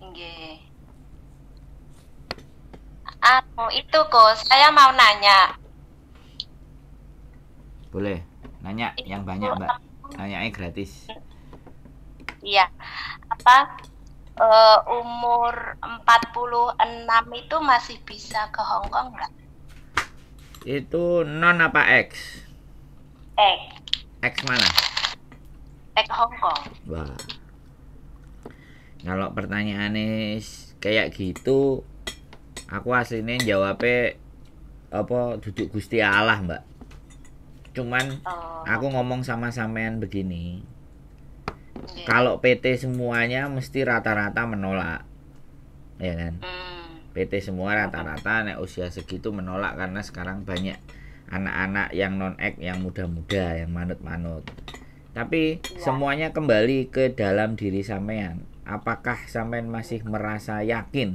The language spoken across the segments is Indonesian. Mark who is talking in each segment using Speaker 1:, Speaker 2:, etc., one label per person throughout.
Speaker 1: Nggih. Itu kok saya mau nanya.
Speaker 2: Boleh nanya
Speaker 1: Itu
Speaker 2: yang banyak, Mbak. Nanyanya gratis.
Speaker 1: iya, apa umur 46 itu masih bisa ke Hong Kong nggak?
Speaker 2: Itu non apa X?
Speaker 1: Eh,
Speaker 2: X mana?
Speaker 1: ke Hong Kong.
Speaker 2: Wah, kalau pertanyaannya kayak gitu, aku aslinya jawabnya apa duduk Gusti Allah, Mbak. Cuman
Speaker 1: Oh,
Speaker 2: aku ngomong sama sampean begini,
Speaker 1: nggih.
Speaker 2: kalau PT semuanya mesti rata-rata menolak, ya kan?
Speaker 1: Hmm,
Speaker 2: PT semua rata-rata nek usia segitu menolak karena sekarang banyak anak-anak yang non ek yang muda-muda yang manut-manut. Tapi
Speaker 1: iya.
Speaker 2: semuanya kembali ke dalam diri sampean. Apakah sampean masih merasa yakin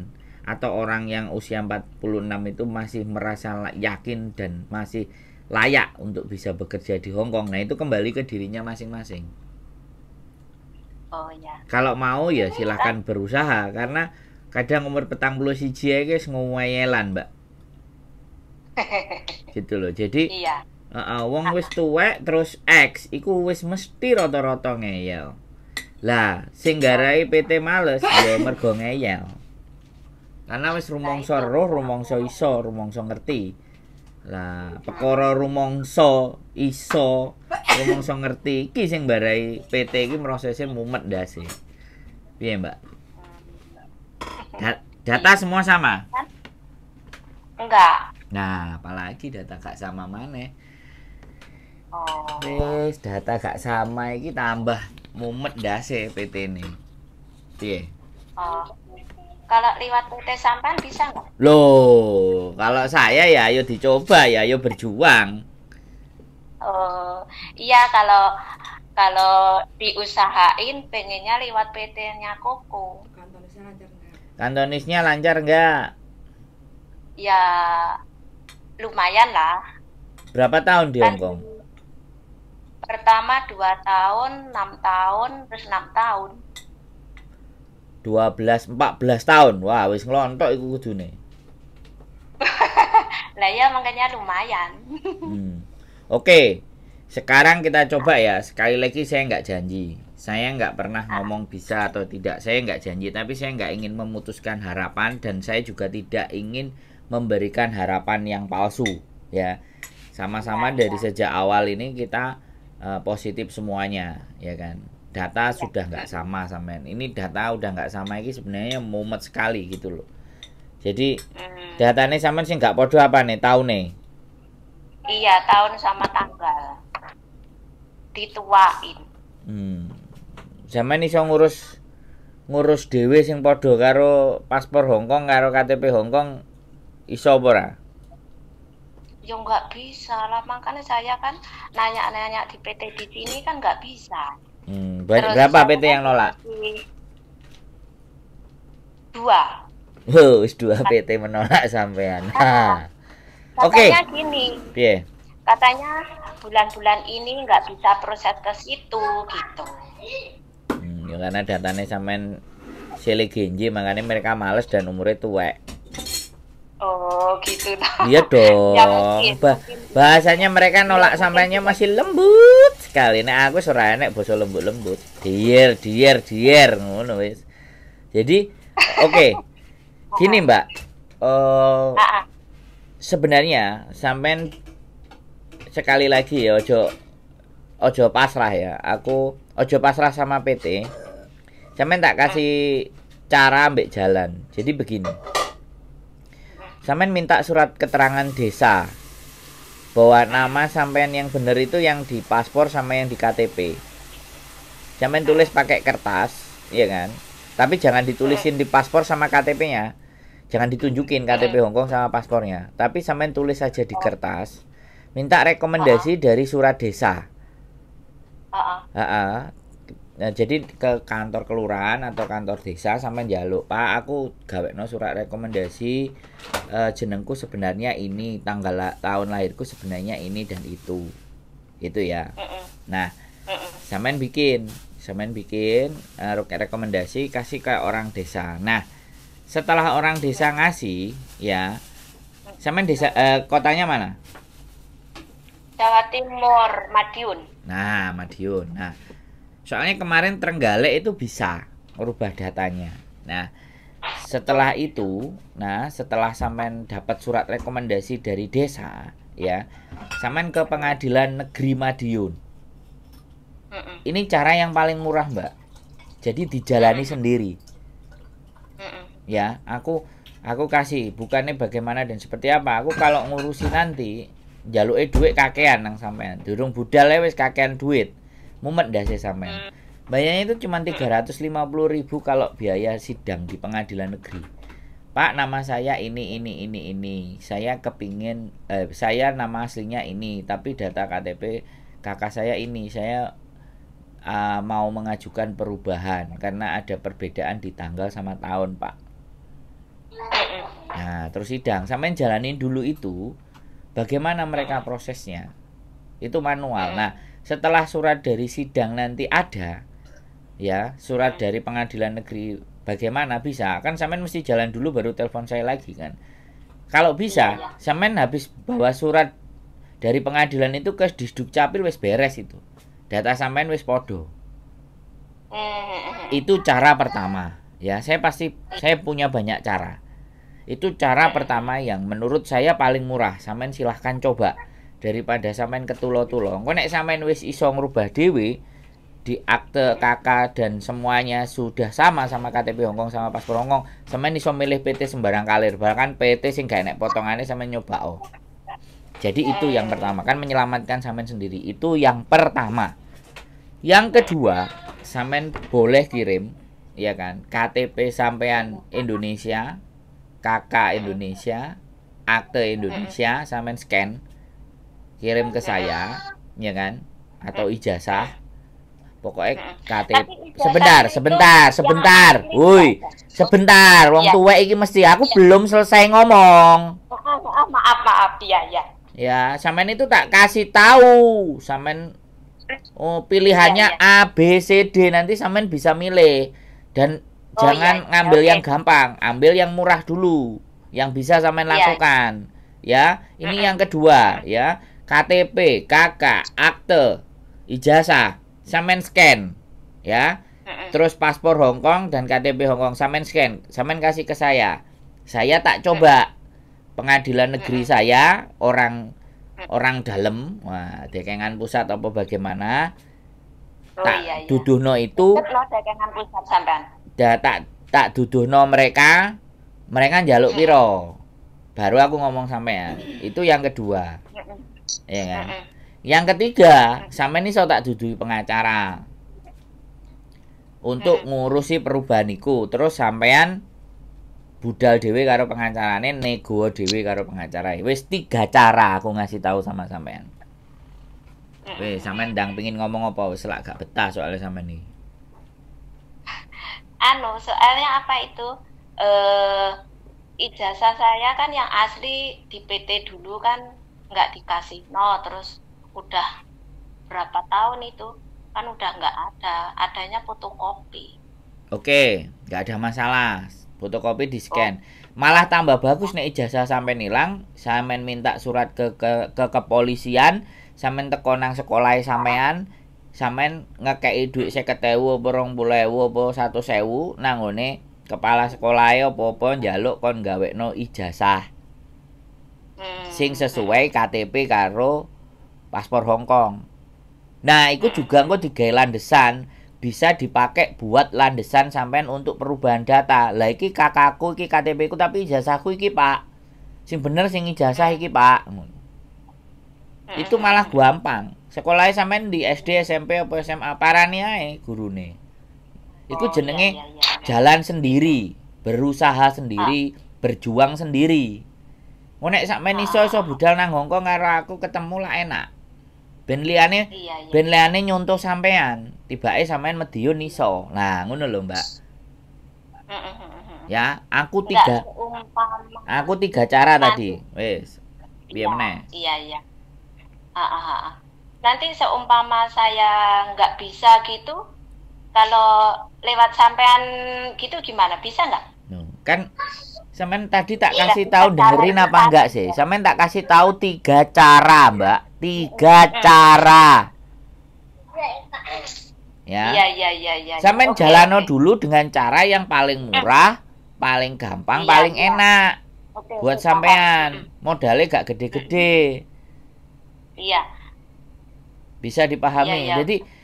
Speaker 2: atau orang yang usia 46 itu masih merasa yakin dan masih layak untuk bisa bekerja di Hong Kong? Nah, itu kembali ke dirinya masing-masing.
Speaker 1: Oh ya.
Speaker 2: Kalau mau ya silahkan berusaha karena kadang umur petang puluh siji guys ngomelan, Mbak. Gitu loh. Jadi
Speaker 1: Iya.
Speaker 2: wong
Speaker 1: Ah,
Speaker 2: wis tuwek terus X iku wis mesti rata-rata ngeyel. Lah, sing
Speaker 1: oh,
Speaker 2: garai PT males ya mergo ngeyel. Karena wis
Speaker 1: nah
Speaker 2: rumangsa
Speaker 1: itu
Speaker 2: roh,
Speaker 1: aku
Speaker 2: rumangsa
Speaker 1: mau.
Speaker 2: iso, rumangsa ngerti. Lah,
Speaker 1: Hmm,
Speaker 2: perkara rumangsa iso, rumangsa ngerti iki sing barai PT iki prosesnya mumet ndase. Piye, Mbak?
Speaker 1: hmm,
Speaker 2: Data
Speaker 1: iya
Speaker 2: semua sama.
Speaker 1: kan? Enggak.
Speaker 2: Nah, apalagi data gak sama maneh.
Speaker 1: Oh,
Speaker 2: Wis data gak sama iki tambah mumet ndase PT ini. Piye?
Speaker 1: oh. Kalau lewat PT sampean bisa nggak?
Speaker 2: Loh, kalau saya ya ayo dicoba ya, ayo berjuang.
Speaker 1: Oh, iya kalau kalau diusahain pengennya lewat PT-nya Koko.
Speaker 2: Kantonisnya lancar nggak?
Speaker 1: Ya lumayan lah.
Speaker 2: Berapa tahun di
Speaker 1: Kan
Speaker 2: Hong Kong?
Speaker 1: pertama 2 tahun, 6 tahun, terus 6 tahun.
Speaker 2: 12, 14 tahun. Wah, wis ngelontok iku kudune.
Speaker 1: Lah ya makanya lumayan.
Speaker 2: Hmm. Oke, sekarang kita coba ya. Sekali lagi saya nggak janji. Saya nggak pernah ngomong bisa atau tidak. Saya nggak janji, tapi saya nggak ingin memutuskan harapan dan saya juga tidak ingin memberikan harapan yang palsu. Ya,
Speaker 1: Iya,
Speaker 2: sama-sama dari
Speaker 1: iya,
Speaker 2: sejak awal ini kita positif semuanya, ya kan. Data
Speaker 1: iya.
Speaker 2: sudah nggak
Speaker 1: Mm-mm.
Speaker 2: sama sampean. Ini data udah nggak sama ini sebenarnya mumet sekali gitu loh. Jadi
Speaker 1: Hmm.
Speaker 2: datanya sampean sih nggak podo apa nih tahu nih.
Speaker 1: Iya, tahun sama tanggal dituain.
Speaker 2: Hmm. Sampean iso ngurus ngurus dhewe sing padha karo paspor Hong Kong karo KTP Hong Kong iso apa ora?
Speaker 1: Ya nggak bisa lah, makanya saya kan nanya-nanya di PT di sini kan nggak bisa. Terus
Speaker 2: Berapa
Speaker 1: saya
Speaker 2: PT
Speaker 1: kan
Speaker 2: yang nolak?
Speaker 1: dikasih dua.
Speaker 2: Wis dua PT menolak sampean.
Speaker 1: Ah,
Speaker 2: Ha.
Speaker 1: katanya
Speaker 2: Oke,
Speaker 1: gini,
Speaker 2: piye?
Speaker 1: katanya bulan-bulan ini nggak bisa proses ke situ gitu.
Speaker 2: Ya karena datanya sampean silih genji makanya mereka males dan umurnya tuwek.
Speaker 1: Oh gitu toh.
Speaker 2: Iya
Speaker 1: Ya
Speaker 2: dong.
Speaker 1: mungkin, mungkin,
Speaker 2: Bahasanya mereka
Speaker 1: ya
Speaker 2: nolak
Speaker 1: mungkin
Speaker 2: sampainya
Speaker 1: juga.
Speaker 2: masih lembut sekali. Nek aku ora enek basa lembut-lembut. Dier, dier, dier ngono wis. Jadi oke, gini
Speaker 1: Ah,
Speaker 2: Mbak. Eh
Speaker 1: ah, ah,
Speaker 2: sebenarnya sampean sekali lagi ya ojo ojo pasrah ya. Aku ojo pasrah sama PT. Sampean tak
Speaker 1: ah,
Speaker 2: kasih cara ambek jalan. Jadi begini. Sampean minta surat keterangan desa bahwa nama sampean yang bener itu yang di paspor sama yang di KTP. Sampean tulis pakai kertas, iya kan? Tapi jangan ditulisin di paspor sama KTP-nya. Jangan ditunjukin KTP Hongkong sama paspornya. Tapi sampean tulis saja di
Speaker 1: oh,
Speaker 2: kertas. Minta
Speaker 1: ah,
Speaker 2: rekomendasi dari surat desa.
Speaker 1: ah,
Speaker 2: Heeh. Nah, jadi ke kantor kelurahan atau kantor desa sampai njaluk, Pak, aku gawekno surat rekomendasi jenengku sebenarnya ini, tanggal tahun lahirku sebenarnya ini dan itu. Itu ya.
Speaker 1: mm, mm,
Speaker 2: Nah,
Speaker 1: mm, mm,
Speaker 2: sampean bikin Sampean bikin rekomendasi kasih ke orang desa. Nah, setelah orang desa ngasih, ya, sampean desa kotanya mana?
Speaker 1: Jawa Timur, Madiun.
Speaker 2: Nah, Madiun. Nah, soalnya kemarin Trenggalek itu bisa merubah datanya. Nah, setelah itu, setelah sampean dapat surat rekomendasi dari desa, ya, sampean ke Pengadilan Negeri Madiun. Ini cara yang paling murah, Mbak. Jadi dijalani sendiri. Ya, aku kasih, bukannya bagaimana dan seperti apa. Aku kalau ngurusi nanti jaluke duit kakean nang sampean. Durung budal wis kakean duit. Mumet ndase sampean. Bayarnya itu cuma 350.000 kalau biaya sidang di pengadilan negeri. Pak, nama saya ini. Saya kepingin saya nama aslinya ini, tapi data KTP kakak saya ini. Saya mau mengajukan perubahan karena ada perbedaan di tanggal sama tahun, Pak. Nah, terus sidang. Sampean jalanin dulu itu. Bagaimana mereka prosesnya? Itu manual. Nah, setelah surat dari sidang nanti ada, ya, surat dari pengadilan negeri, bagaimana bisa? Kan sampean mesti jalan dulu baru telepon saya lagi kan. Kalau bisa, sampean habis bawa surat dari pengadilan itu ke Disduk Capil wis beres itu. Data sampean wis podo. Itu cara pertama. Ya, saya punya banyak cara. Itu cara pertama yang menurut saya paling murah. Sampean silahkan coba daripada sampean ketulo-tulo. Engko nek sampean wis iso ngrubah dhewe di akte KK dan semuanya sudah sama KTP Hongkong sama paspor Hongkong, sampean iso milih PT sembarang kalir. Bahkan PT sing gak enek potongane sampean nyoba. Jadi itu yang pertama, kan menyelamatkan sampean sendiri. Itu yang pertama. Yang kedua, sampean boleh kirim, ya kan, KTP sampean Indonesia, KK Indonesia, akte Indonesia, sampean scan, kirim ke saya, ya kan, atau ijazah. Pokoknya KTP. Sebentar. Woi, sebentar. Wong tuwek iki mesti aku belum selesai ngomong.
Speaker 1: Maaf, ya.
Speaker 2: Ya, sampean itu tak kasih tahu. Sampean pilihannya A, B, C, D, nanti sampean bisa milih. Dan jangan ngambil yang gampang, ambil yang murah dulu, yang bisa sampean lakukan. Ya, ini yang kedua, ya. KTP, KK, akte, ijazah, sampean scan, ya. Terus paspor Hongkong dan KTP Hongkong sampean scan, sampean kasih ke saya. Saya tak coba pengadilan negeri saya orang dalam, wah, dekengan pusat apa bagaimana? Duduhno itu.
Speaker 1: Dekengan pusat sampean.
Speaker 2: Tak duduhno mereka njaluk piro. Baru aku ngomong sampean. Itu yang kedua. Ya kan? Yang ketiga, sampean iso tak duduhi pengacara untuk ngurusi perubahan iku. Terus sampean budal dhewe karo pengacarane, nego dhewe karo pengacara. Wis 3 cara aku ngasih tahu sama sampean. Wis sampean ndang pengin ngomong apa wis lak gak betah soalnya sampean iki.
Speaker 1: Soalnya apa itu? Ijazah saya kan yang asli di PT dulu kan nggak dikasih. Terus udah berapa tahun itu kan udah nggak ada, adanya fotokopi.
Speaker 2: Oke, nggak ada masalah, fotokopi di scan. Malah tambah bagus nih ijazah sampean hilang, sampean minta surat ke kepolisian, sampean teko nang sekolah sampean ngekei duit 50.000 apa 20.000 apa 100.000 nang ngene kepala sekolah apa-apa njaluk kon gawekno ijazah sing sesuai KTP karo paspor Hongkong. Nah, itu juga engko digawe landesan, bisa dipakai buat landesan sampean untuk perubahan data. Lah iki kakakku, iki KTP ku tapi ijazahku iki, Pak. Sing bener sing ijazah iki, Pak. Itu malah gampang. Sekolahnya sampean di SD, SMP apa SMA parani ae gurune. Iku jenenge jalan sendiri, berusaha sendiri, berjuang sendiri. Nek sampean iso budal nang Hongkong karo aku ketemu lah enak. Ben liyane nyontoh sampean, tibake sampean Madiun iso. Nah, ngono lho, Mbak. Ya, aku tiga cara tadi. Wis. Piye meneh?
Speaker 1: Iya. Nanti seumpama saya nggak bisa gitu, Kalau lewat sampean gitu gimana? Bisa nggak?
Speaker 2: No. Kan sampean tadi tak
Speaker 1: Iya,
Speaker 2: kasih tahu, dengerin apa enggak sih?
Speaker 1: gitu.
Speaker 2: Sampean tak kasih tahu 3 cara, Mbak. 3 cara. Ya.
Speaker 1: Iya.
Speaker 2: Sampean
Speaker 1: Oke,
Speaker 2: jalano
Speaker 1: oke.
Speaker 2: dulu dengan cara yang paling murah, paling gampang,
Speaker 1: Iya,
Speaker 2: paling
Speaker 1: iya.
Speaker 2: enak.
Speaker 1: Oke,
Speaker 2: Buat
Speaker 1: paham.
Speaker 2: sampean. Modalnya gak gede-gede.
Speaker 1: Iya.
Speaker 2: Bisa dipahami.
Speaker 1: Iya.
Speaker 2: Jadi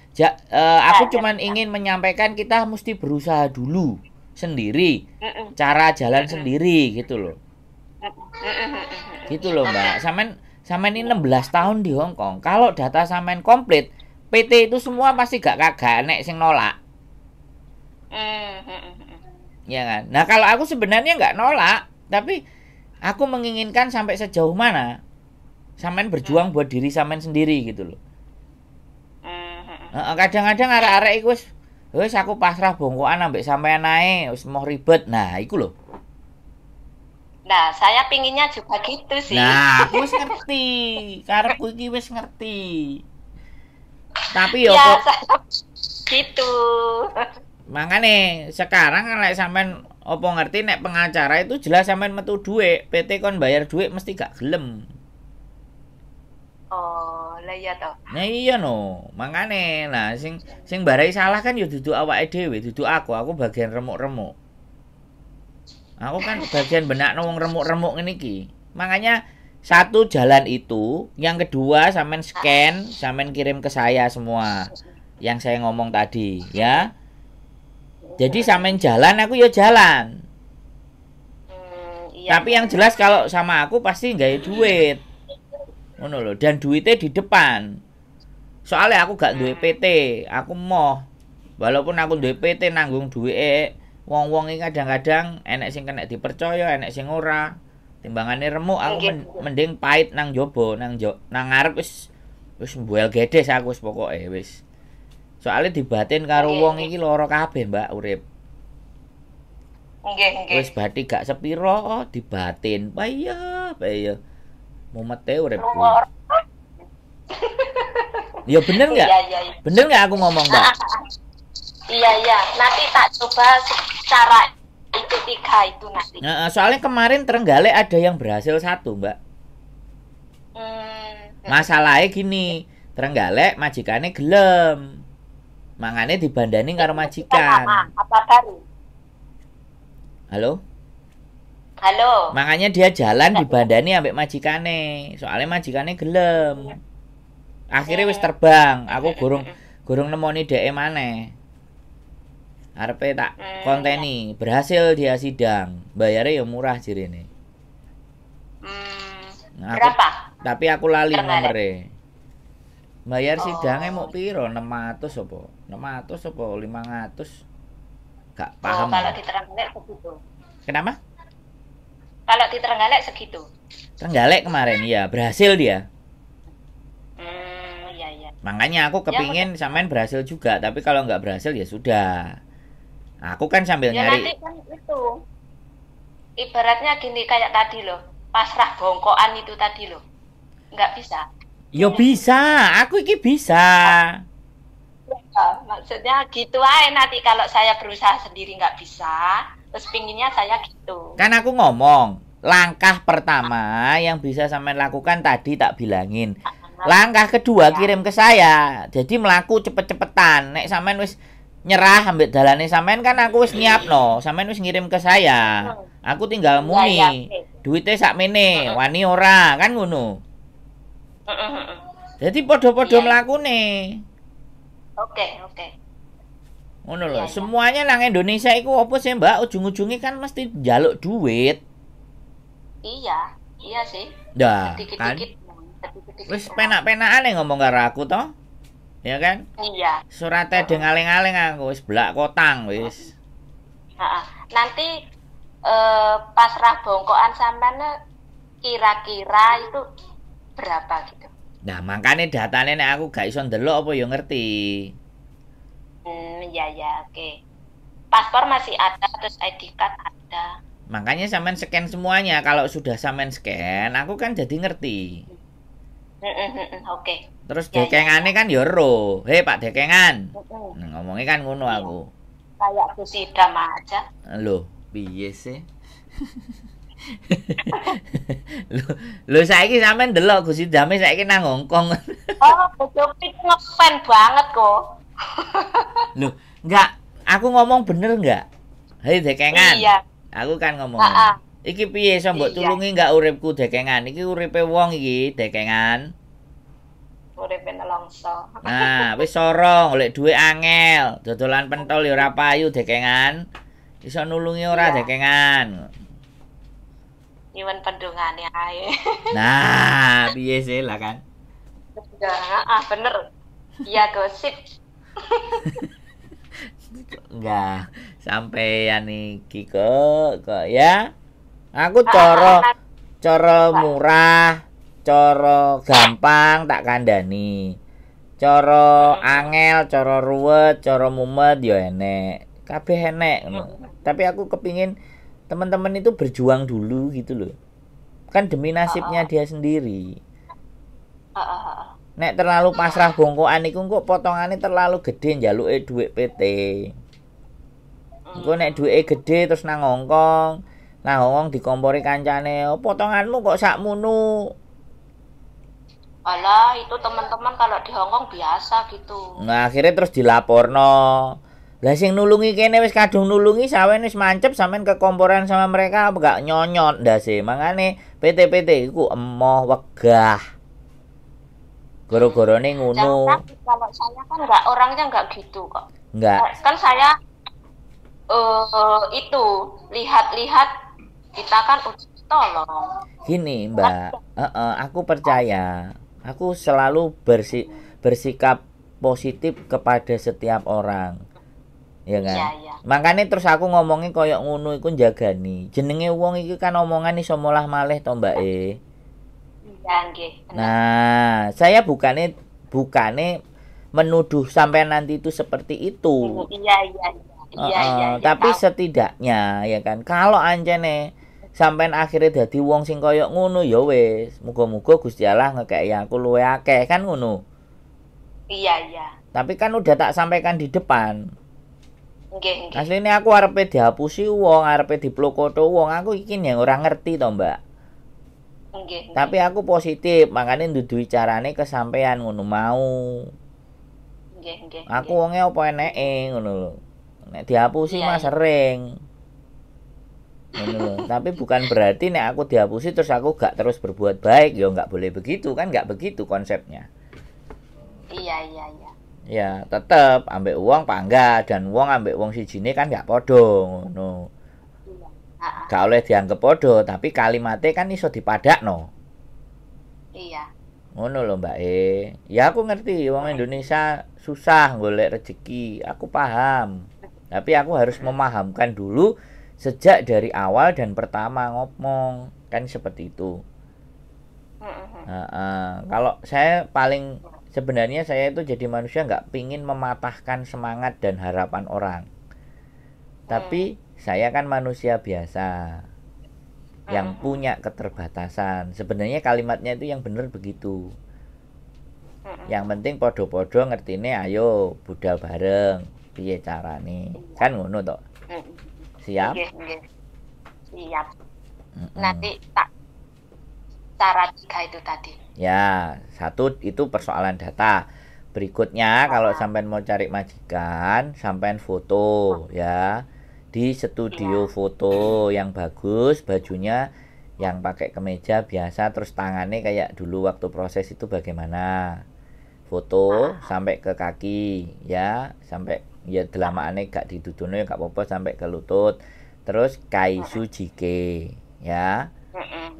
Speaker 2: aku cuman ingin menyampaikan kita mesti berusaha dulu sendiri,
Speaker 1: Mm-mm.
Speaker 2: cara jalan
Speaker 1: Mm-mm.
Speaker 2: sendiri gitu loh.
Speaker 1: Mm-mm.
Speaker 2: Gitu loh, Mbak. Sampean ini 16 tahun di Hong Kong. Kalau data sampean komplit, PT itu semua pasti gak kagak nek sing nolak. Ya kan? Nah, kalau aku sebenarnya nggak nolak, tapi aku menginginkan sampai sejauh mana sampean berjuang buat diri sampean sendiri gitu loh. Kadang-kadang arek-arek iku wis aku pasrah bongkoan ambek sampean ae, wis mau ribet. Nah, iku lho.
Speaker 1: Nah, saya pinginnya juga gitu sih.
Speaker 2: Nah, aku wis ngerti. Karepku iki wis ngerti. Tapi yo
Speaker 1: Ya,
Speaker 2: kok
Speaker 1: saya gitu.
Speaker 2: makane sekarang kan lek sampean opo ngerti nek pengacara itu jelas sampean metu dhuwit, PT kon bayar dhuwit mesti gak gelem.
Speaker 1: Oh, lah ya toh.
Speaker 2: Nah iya no, makane lah sing barai salah kan ya duduk awake dhewe, duduk aku bagian remuk-remuk. Aku kan bagian benak wong remuk-remuk ngene iki. Makanya satu jalan itu, yang kedua sampean scan, sampean kirim ke saya semua yang saya ngomong tadi, ya. Jadi sampean jalan, aku ya jalan.
Speaker 1: Iya.
Speaker 2: Tapi yang jelas kalau sama aku pasti nggak duit. Ngono lho, dan duitnya di depan. Soalnya aku gak duwe PT, aku mau walaupun aku duwe PT nanggung duit wong-wong iki kadang-kadang enek sing kena dipercaya, enek sing ora. Timbangane remuk aku mending pahit nang jobo, nang ngarep wis mbuel gedes aku wis pokoke wis. Soalnya dibatin karo wong iki lara kabeh, Mbak, urip.
Speaker 1: Nggih.
Speaker 2: Wis bathi gak sepiro dibatin. Paya. Mumete uripku. Ya bener nggak?
Speaker 1: Iya.
Speaker 2: Bener nggak aku ngomong, Mbak?
Speaker 1: Iya. Nanti tak coba cara itu 3 itu nanti.
Speaker 2: Nah, soalnya kemarin Trenggalek ada yang berhasil 1, Mbak. Masalahnya gini, Trenggalek majikannya gelem. Mangane dibandani karo majikan.
Speaker 1: Apa baru?
Speaker 2: Halo?
Speaker 1: Halo.
Speaker 2: Makanya dia jalan dibandani ambek majikane. Soalnya majikane gelem. Akhirnya wis terbang. Aku gurung nemoni dhek maneh. Arepe tak konteni, berhasil dia sidang. Bayarnya ya murah jirine. Nah,
Speaker 1: berapa?
Speaker 2: Tapi aku lali nomere. Bayar sidangnya mau piro? 600 apa? 600 apa 500? Gak paham.
Speaker 1: Kalau di Trenggalek segitu.
Speaker 2: Kenapa?
Speaker 1: Kalau di Trenggalek segitu.
Speaker 2: Trenggalek kemarin ya berhasil dia.
Speaker 1: Iya.
Speaker 2: Makanya aku kepingin sampean berhasil juga, tapi kalau nggak berhasil ya sudah. Aku kan sambil
Speaker 1: ya,
Speaker 2: nyari.
Speaker 1: Nanti kan itu ibaratnya gini kayak tadi loh, pasrah bongkoan itu tadi loh, nggak bisa.
Speaker 2: Yo bisa, aku iki bisa.
Speaker 1: Ya, maksudnya gitu aja nanti kalau saya berusaha sendiri nggak bisa, terus pinginnya saya gitu.
Speaker 2: Kan aku ngomong, langkah pertama yang bisa sampean lakukan tadi tak bilangin. Langkah kedua kirim ke saya. Jadi melaku cepet-cepetan. Nek sampean wis nyerah ambil dalane sampean kan aku wis nyiapno. Sampean wis ngirim ke saya. Aku tinggal muni. Duitnya sakmene, wani ora, kan ngono. Jadi podo-podo mlakune.
Speaker 1: Oke.
Speaker 2: Ngono lho. Semuanya nang Indonesia iku apa sih, Mbak? Ujung-ujungnya kan mesti njaluk duit.
Speaker 1: Iya sih.
Speaker 2: Dah,
Speaker 1: kan.
Speaker 2: Wis penak-penakan ngomong karo aku toh. Ya kan?
Speaker 1: Iya.
Speaker 2: Surate dengaleng-aleng aku wis blak kotang wis.
Speaker 1: Nanti pasrah bongkoan sampean kira-kira itu berapa gitu.
Speaker 2: Nah, makanya datane nek aku gak iso ndelok apa ya ngerti.
Speaker 1: Iya, oke. Paspor masih ada, terus ID card ada.
Speaker 2: Makanya sampean scan semuanya. Kalau sudah sampean scan, aku kan jadi ngerti.
Speaker 1: Oke.
Speaker 2: Terus
Speaker 1: Ya, ya, ya.
Speaker 2: dekengane kan yo ero. Hei Pak Dekengan.
Speaker 1: Mm-mm.
Speaker 2: Nah, ngomongnya kan ngono
Speaker 1: Iya.
Speaker 2: aku.
Speaker 1: Kayak Gus Idam aja.
Speaker 2: Loh, piye sih? Lho saiki sampean ndelok Gus Idame saiki nang Hongkong.
Speaker 1: Oh, bojoku itu ngefan banget kok.
Speaker 2: Loh, enggak. Aku ngomong bener enggak? Hei Dekengan.
Speaker 1: Iya.
Speaker 2: Aku kan ngomong.
Speaker 1: Ah, ah.
Speaker 2: Iki piye iso mbok
Speaker 1: Iya.
Speaker 2: tulungi enggak uripku Dekengan? Iki uripe wong iki, Dekengan.
Speaker 1: Uripe nelongso.
Speaker 2: Nah, wis sorong, golek dhuwit angel, dodolan pentol ya ora payu Dekengan. Iso nulungi ora
Speaker 1: Iya.
Speaker 2: Dekengan?
Speaker 1: Iwan pendungane ae.
Speaker 2: Nah, piye sih lah kan?
Speaker 1: Bener. Iya gosip.
Speaker 2: Enggak, sampeyan iki kok ya. Aku cara murah, cara gampang tak kandhani. Cara angel, cara ruwet, cara mumet ya enek. Kabeh enek ngono. Tapi aku kepingin teman-teman itu berjuang dulu gitu loh. Kan demi nasibnya dia sendiri. Nek terlalu pasrah bongkoan iku kok potongane terlalu gede njaluke dhuwit PT. Engko nek dhuwite gede terus nang Hongkong. Nah, Hongkong dikompori kancane, "Oh, potonganmu kok sakmono?"
Speaker 1: Alah, itu teman-teman kalau di Hongkong biasa gitu.
Speaker 2: Nah, akhirnya terus dilaporno. Lah sing nulungi kene wis kadung nulungi sampean wis mancep sampean kekomporan sama mereka apa gak nyonyot ndase. Mangane PT-PT iku emoh wegah. Goro-gorone ngono.
Speaker 1: Jangan kalau saya kan nggak orangnya nggak gitu kok.
Speaker 2: Enggak.
Speaker 1: Kan saya itu lihat-lihat kita kan udah tolong.
Speaker 2: Gini, Mbak. Aku percaya. Aku selalu bersikap positif kepada setiap orang. Ya kan?
Speaker 1: Iya, iya.
Speaker 2: Makanya terus aku ngomongnya koyok ngono iku njagani. Jenenge wong iki kan omongan iso molah malih to, Mbak e.
Speaker 1: Iya, nggih. Bener.
Speaker 2: Nah, saya bukannya menuduh sampai nanti itu seperti itu.
Speaker 1: Iya, iya, iya. Iya, iya, iya.
Speaker 2: Tapi
Speaker 1: Tahu.
Speaker 2: setidaknya ya kan kalau ancene sampean akhirnya dadi wong sing koyok ngono ya wis, muga-muga Gusti Allah ngekeki aku luwe akeh kan ngono.
Speaker 1: Iya, iya.
Speaker 2: Tapi kan udah tak sampaikan di depan.
Speaker 1: Nggih, nggih.
Speaker 2: Asline aku arepe dihapusi wong, arepe diplokoto wong, aku iki yang ora ngerti to, Mbak.
Speaker 1: Nggih.
Speaker 2: Tapi aku positif, makanya ndudui carane kesampean ngono mau.
Speaker 1: Nggih, nggih.
Speaker 2: Aku wonge apa eneke ngono lho. Nek dihapusi
Speaker 1: Iya,
Speaker 2: mah
Speaker 1: iya.
Speaker 2: sering. Ngono lho. Tapi bukan berarti nek aku dihapusi terus aku gak terus berbuat baik, ya nggak boleh begitu kan, nggak begitu konsepnya.
Speaker 1: Iya, iya, iya.
Speaker 2: Ya, tetep ambek uang pangga dan uang ambek wong sijine kan gak padha ngono.
Speaker 1: Iya. Heeh.
Speaker 2: Gak oleh dianggap padha, tapi kalimatnya kan iso dipadakno.
Speaker 1: Iya.
Speaker 2: Ngono lho Mbak E. Ya aku ngerti wong Indonesia susah golek rezeki, aku paham. Tapi aku harus memahamkan dulu sejak dari awal dan pertama ngomong kan seperti itu. Kalau saya paling sebenarnya saya itu jadi manusia nggak pingin mematahkan semangat dan harapan orang. Tapi saya kan manusia biasa yang punya keterbatasan. Sebenarnya kalimatnya itu yang benar begitu. Yang penting podo-podo ngertine ayo budal bareng piye carane. Kan ngono to. Siap?
Speaker 1: Nggih, nggih. Siap. Nanti tak cara 3 itu tadi.
Speaker 2: Ya, satu itu persoalan data. Berikutnya kalau sampean mau cari majikan, sampean foto ya. Di studio foto yang bagus, bajunya yang pakai kemeja biasa, terus tangannya kayak dulu waktu proses itu bagaimana. Foto sampai ke kaki ya, sampai ya delamaane gak didudune gak apa-apa sampai ke lutut. Terus kaisu jike ya.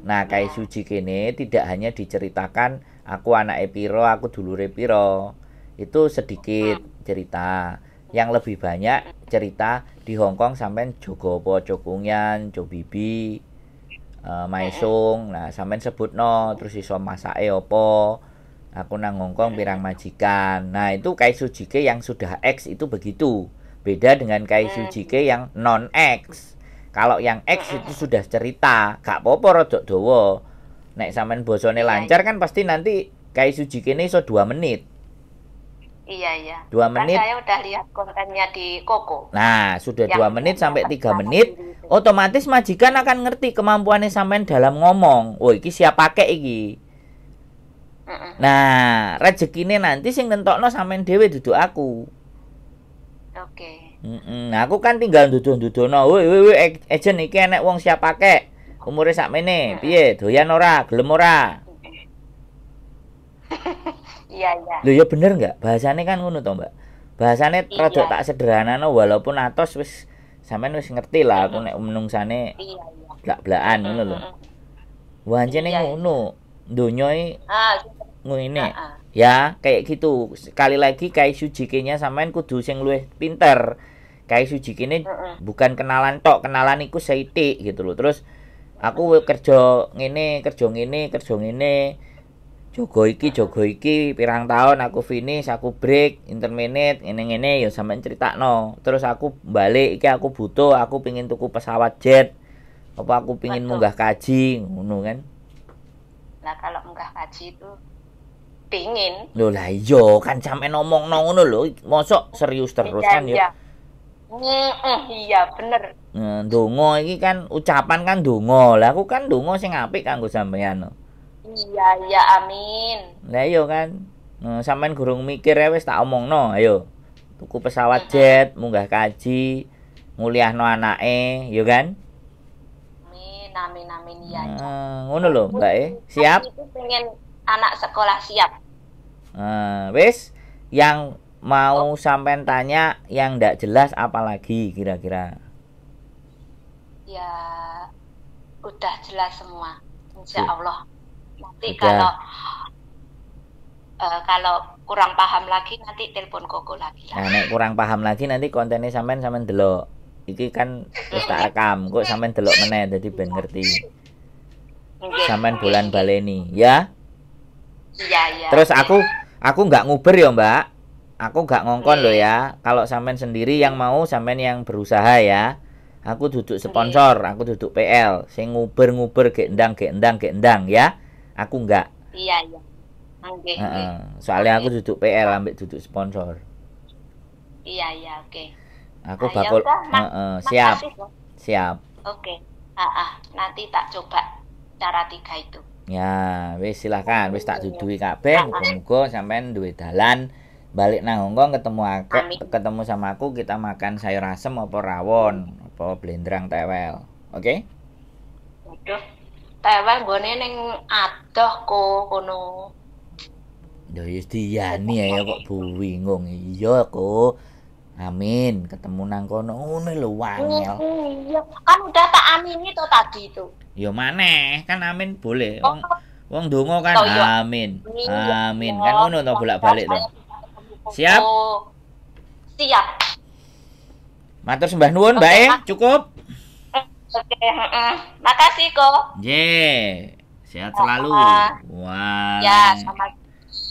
Speaker 2: Nah, kaisu jike ini tidak hanya diceritakan aku anake piro, aku dulure piro. Itu sedikit cerita. Yang lebih banyak cerita di Hongkong sampean jogo apa cokungyan, cobibi, maisung. Nah, sampean sebutno terus iso masake apa. Aku nang Hongkong pirang majikan. Nah, itu kaisu jike yang sudah X itu begitu. Beda dengan kaisu jike yang non X. Kalau yang X itu sudah cerita, gak apa-apa rodok dawa. Nek sampean bosone lancar kan pasti nanti Kai Suji kene iso 2 menit.
Speaker 1: Iya.
Speaker 2: 2
Speaker 1: Kan
Speaker 2: menit.
Speaker 1: saya udah lihat kontennya di Koko.
Speaker 2: Nah, sudah 2 menit sampai 3
Speaker 1: yang
Speaker 2: menit,
Speaker 1: sendiri itu.
Speaker 2: otomatis majikan akan ngerti kemampuannya sampean dalam ngomong. Oh, iki siap pakai iki. Nah, rezekine nanti sing nentokno sampean dhewe duduk aku.
Speaker 1: Oke.
Speaker 2: Nah, aku kan tinggal duduh-duduhno. Woi, ejen iki enek wong siap pakai. Umure sakmene, piye? Doyan ora? Gelem ora?
Speaker 1: Iya.
Speaker 2: Lho ya bener enggak? Bahasane kan ngono to, Mbak. Bahasane
Speaker 1: Iya.
Speaker 2: rada tak sederhanano walaupun atos wis sampean wis ngerti lah aku nek menungsane
Speaker 1: Iya.
Speaker 2: blak-blakan ngono lho. Wancene ngono. Donya iki ngene. Ya, kayak gitu. Sekali lagi Kai Sujike-nya sampean kudu sing luwih pinter. Kai Sujike-ne bukan kenalan tok, kenalan iku sithik gitu loh. Terus aku kerja ngene, Jogo iki pirang tahun aku finish, aku break, intermediate, ngene ya sampean critakno. Terus aku balik iki aku butuh, aku pengin tuku pesawat jet. Apa aku pengin munggah kaji, ngono kan.
Speaker 1: Nah, kalau munggah kaji itu pengin.
Speaker 2: Lho lah iya kan sampean ngomongno ngono lho, mosok serius terus kan ya.
Speaker 1: Iya, bener.
Speaker 2: Ndonga iki kan ucapan kan ndonga. Lah aku kan ndonga sing apik kanggo sampean.
Speaker 1: Iya, amin.
Speaker 2: Lah iya kan. Sampean gurung mikir wis tak omongno, ayo. Tuku pesawat jet, munggah kaji, nguliahno anake, ya kan?
Speaker 1: Amin ya.
Speaker 2: Ngono lho, Mbak. Siap?
Speaker 1: Itu pengen anak sekolah siap.
Speaker 2: Wis yang mau sampean tanya yang ndak jelas apalagi kira-kira?
Speaker 1: Ya udah jelas semua. Insya Allah. Nanti
Speaker 2: Udah.
Speaker 1: kalau kurang paham lagi nanti telepon Koko lagi lah.
Speaker 2: Nah, nek kurang paham lagi nanti kontennya sampean delok. Iki kan wis tak rekam, kok sampean delok meneh dadi ben ngerti. Sampean bolan baleni, ya?
Speaker 1: Iya.
Speaker 2: Terus aku nggak nguber ya, Mbak. Aku nggak ngongkon loh ya. Kalau sampean sendiri yang mau, sampean yang berusaha ya. Aku duduk sponsor, aku duduk PL. Sing nguber gek endang ya. Aku nggak.
Speaker 1: Iya.
Speaker 2: Soalnya aku duduk PL ambek duduk sponsor.
Speaker 1: Iya, oke.
Speaker 2: Aku
Speaker 1: Nah,
Speaker 2: bakal siap. Siap.
Speaker 1: Oke. Nanti tak coba cara 3 itu.
Speaker 2: Ya, wis silakan, wis tak duduhi kabeh. Muga-muga sampean duwe dalan balik nang Hongkong ketemu sama aku, kita makan sayur asem apa rawon, apa blendrang tewel. Oke?
Speaker 1: Waduh. Tewel gone ning adoh kok kono.
Speaker 2: Ya wis diyani ya kok bingung. Iya kok. Amin, ketemu nang kono ngono lho wangel.
Speaker 1: Iya, kan udah tak amini to tadi itu.
Speaker 2: Ya maneh, kan amin boleh. Wong donga kan amin. Amin. Kan ngono to bolak-balik to. Siap?
Speaker 1: Siap.
Speaker 2: Matur sembah nuwun, Mbak. Cukup?
Speaker 1: Oke, makasih kok.
Speaker 2: Sehat selalu.
Speaker 1: Ya, sama.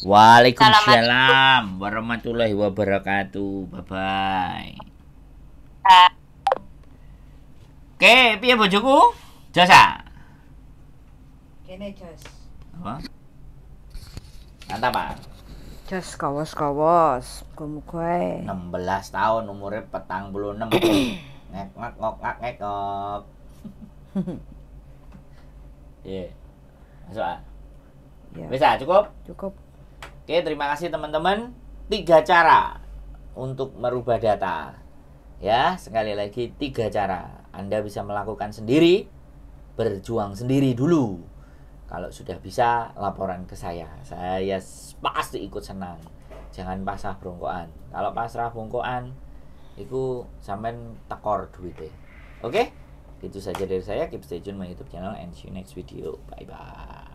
Speaker 2: Waalaikumsalam warahmatullahi wabarakatuh. Bye-bye. Oke, piye bojoku? Jasa.
Speaker 3: Kene Jos.
Speaker 2: Apa? Mantap, Pak.
Speaker 3: Jos kawas-kawas. Muga-muga
Speaker 2: 16 tahun umurnya 46. Ngek. Iya. Masuk ah.
Speaker 3: ya.
Speaker 2: Bisa cukup?
Speaker 3: Cukup.
Speaker 2: Oke, terima kasih teman-teman. 3 cara untuk merubah data. Ya, sekali lagi 3 cara. Anda bisa melakukan sendiri, berjuang sendiri dulu. Kalau sudah bisa, laporan ke saya. Saya pasti ikut senang. Jangan pasrah bongkoan. Kalau pasrah bongkoan, itu sampean tekor duitnya. Oke? Itu saja dari saya. Keep stay tune my YouTube channel and see you next video. Bye-bye.